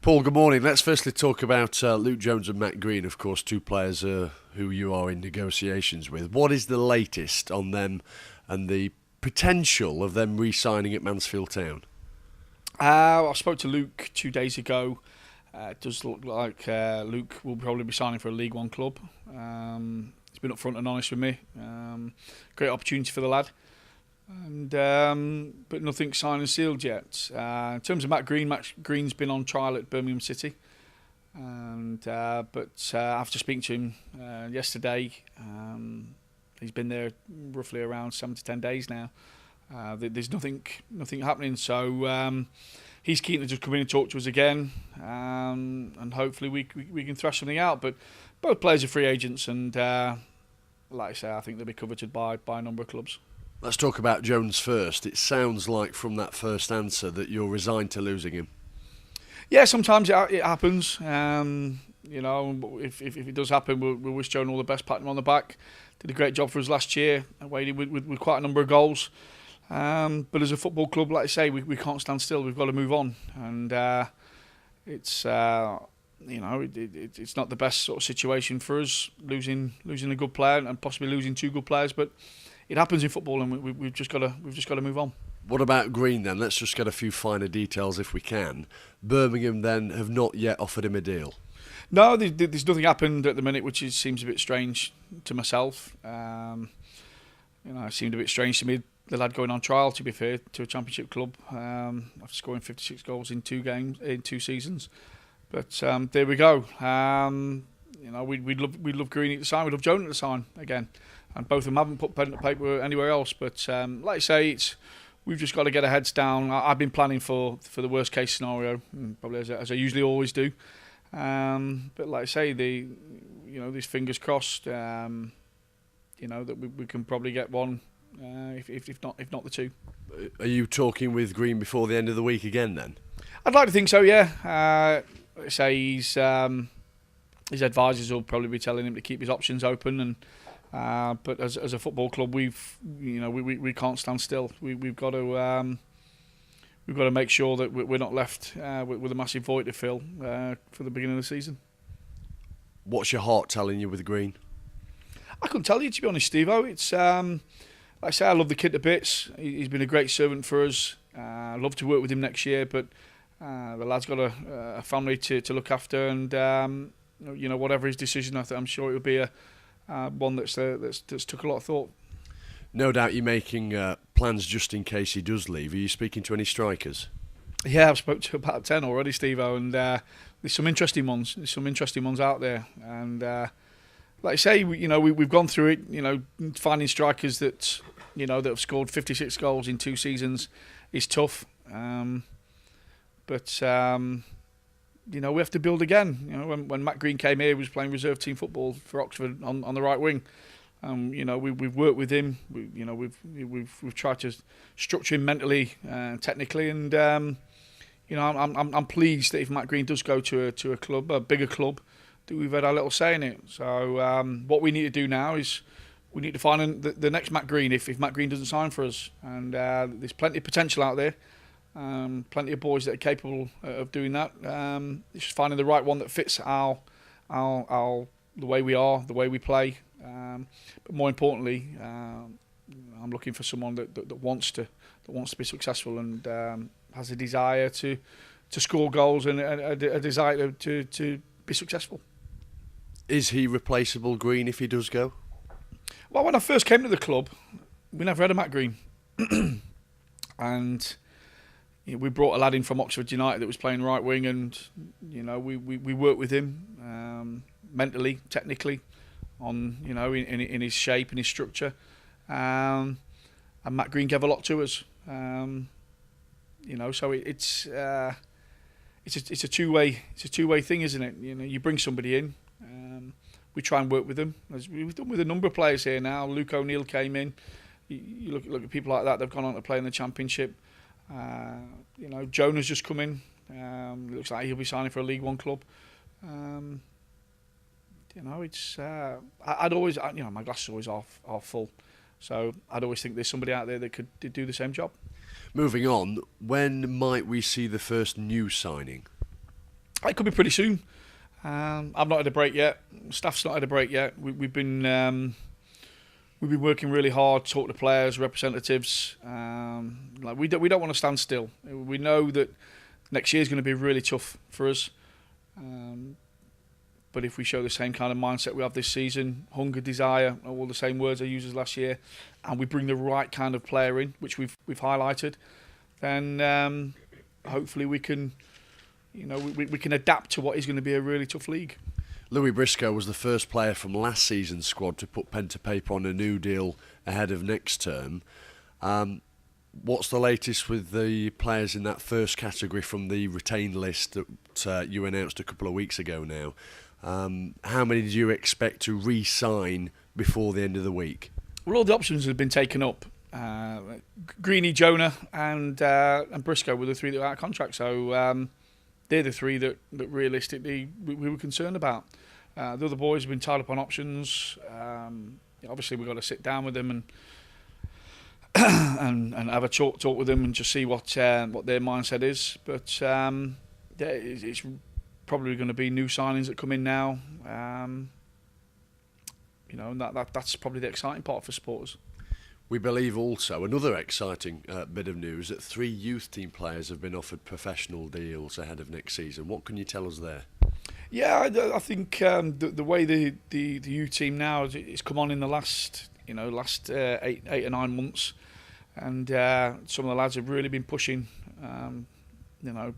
Paul, good morning. Let's firstly talk about Luke Jones and Matt Green, of course, two players who you are in negotiations with. What is the latest on them and the potential of them re-signing at Mansfield Town? I spoke to Luke 2 days ago. It does look like Luke will probably be signing for a League One club. He's been upfront and honest with me. Great opportunity for the lad. But nothing signed and sealed yet. In terms of Matt Green's been on trial at Birmingham City, but after speaking to him yesterday, he's been there roughly around 7 to 10 days now. There's nothing happening, so he's keen to just come in and talk to us again, and hopefully we can thrash something out. But both players are free agents, and like I say, I think they'll be coveted by a number of clubs. Let's talk about Jones first. It sounds like from that first answer that you're resigned to losing him. Yeah, sometimes it happens. If it does happen, we'll wish Joan all the best, pat him on the back. Did a great job for us last year, away with quite a number of goals. But as a football club, like I say, we can't stand still. We've got to move on, and it's not the best sort of situation for us losing a good player and possibly losing two good players, but it happens in football, and we've just got to move on. What about Green then? Let's just get a few finer details if we can. Birmingham then have not yet offered him a deal. No, there's nothing happened at the minute, which seems a bit strange to myself. It seemed a bit strange to me, the lad going on trial, to be fair, to a Championship club after scoring 56 goals in 2 seasons. But there we go. We'd love Green at the sign, we'd love Jones at the sign again. And both of them haven't put pen to paper anywhere else. But like I say, we've just got to get our heads down. I've been planning for the worst case scenario, probably as I usually always do. But like I say, these fingers crossed. That we can probably get one, if not the two. Are you talking with Green before the end of the week again then? I'd like to think so. Yeah. Like I say, his advisors will probably be telling him to keep his options open, and but as a football club, we can't stand still. We've got to make sure that we're not left with a massive void to fill for the beginning of the season. What's your heart telling you with Green? I couldn't tell you, to be honest, Steve-O. It's like I say, I love the kid to bits. He's been a great servant for us. I'd love to work with him next year, but the lad's got a family to look after, and whatever his decision, I'm sure it'll be one that's took a lot of thought. No doubt you're making plans just in case he does leave. Are you speaking to any strikers? Yeah, I've spoken to about 10 already, Steve-O, and there's some interesting ones. There's some interesting ones out there, and like I say, we've gone through it. Finding strikers that have scored 56 goals in 2 seasons is tough. But we have to build again. When Matt Green came here, he was playing reserve team football for Oxford on the right wing. We've worked with him. We've tried to structure him mentally, technically, and I'm pleased that if Matt Green does go to a club, a bigger club, that we've had our little say in it. So what we need to do now is we need to find the next Matt Green if Matt Green doesn't sign for us, and there's plenty of potential out there. Plenty of boys that are capable of doing that. It's just finding the right one that fits our the way we are, the way we play. But more importantly, I'm looking for someone that wants to be successful and has a desire to score goals and a desire to be successful. Is he replaceable, Green, if he does go? Well, when I first came to the club, we never had a Matt Green, and we brought a lad in from Oxford United that was playing right wing, and we worked with him mentally, technically, on in his shape and his structure, and Matt Green gave a lot to us. So it's a two-way thing, isn't it? You bring somebody in, we try and work with them, as we've done with a number of players here now. Luke O'Neill came in. You look at people like that; they've gone on to play in the Championship. Jonah's just come in. Looks like he'll be signing for a League One club. I'd always, my glass is always half full. So I'd always think there's somebody out there that could do the same job. Moving on, when might we see the first new signing? It could be pretty soon. I've not had a break yet. Staff's not had a break yet. We've been working really hard, talk to players, representatives. We don't want to stand still. We know that next year is going to be really tough for us. But if we show the same kind of mindset we have this season, hunger, desire, all the same words I used as last year, and we bring the right kind of player in, which we've highlighted, then hopefully we can, we can adapt to what is going to be a really tough league. Louis Briscoe was the first player from last season's squad to put pen to paper on a new deal ahead of next term. What's the latest with the players in that first category from the retained list that you announced a couple of weeks ago now? How many do you expect to re-sign before the end of the week? Well, all the options have been taken up. Greeny, Jonah and Briscoe were the three that were out of contract. So they're the three that realistically we were concerned about. The other boys have been tied up on options. Obviously, we've got to sit down with them and have a talk with them and just see what their mindset is. But it's probably going to be new signings that come in now. And that's probably the exciting part for supporters. We believe also another exciting bit of news that 3 youth team players have been offered professional deals ahead of next season. What can you tell us there? Yeah, I think the way the youth team now is come on in the last 8 or 9 months, and some of the lads have really been pushing,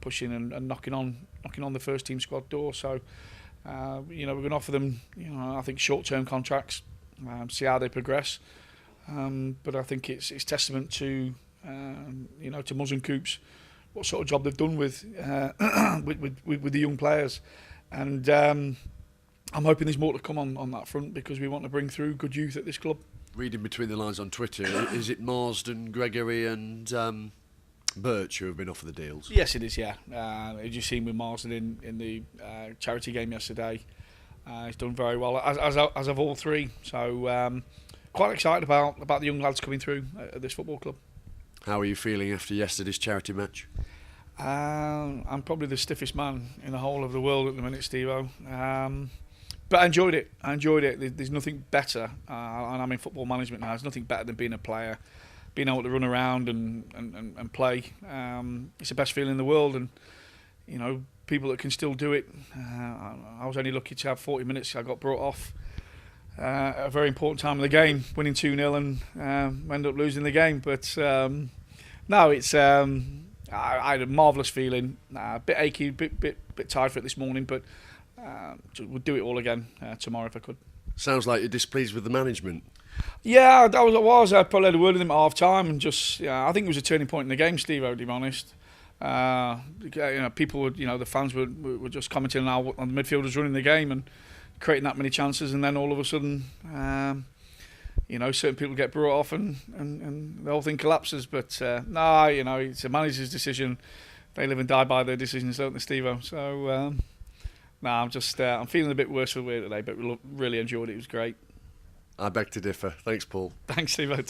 pushing and knocking on the first team squad door. So we're going to offer them, I think short-term contracts, see how they progress. But I think it's testament to to Muzz and Coops, what sort of job they've done with the young players, and I'm hoping there's more to come on that front, because we want to bring through good youth at this club. Reading between the lines on Twitter, is it Marsden, Gregory and Birch who have been offered the deals? Yes, it is, yeah. As you've seen with Marsden in the charity game yesterday, he's done very well, as have all three. So quite excited about the young lads coming through at this football club. How are you feeling after yesterday's charity match? I'm probably the stiffest man in the whole of the world at the minute, Steve-O. But I enjoyed it. There's nothing better, and I'm in football management now, there's nothing better than being a player, being able to run around and play. It's the best feeling in the world, and people that can still do it. I was only lucky to have 40 minutes. I got brought off at a very important time of the game, winning 2-0 and ended up losing the game. But no, it's I had a marvellous feeling. A bit achy, bit tired for it this morning, but would do it all again tomorrow if I could. Sounds like you're displeased with the management. Yeah, I was. I probably had a word with them at half time, and just I think it was a turning point in the game, Steve, to be honest. People would, the fans were just commenting on the midfielders running the game and creating that many chances, and then all of a sudden, certain people get brought off and the whole thing collapses. But it's a manager's decision. They live and die by their decisions, don't they, Steve-O? So I'm feeling a bit worse for wear today, but really enjoyed it. It was great. I beg to differ. Thanks, Paul. Thanks, Steve-O.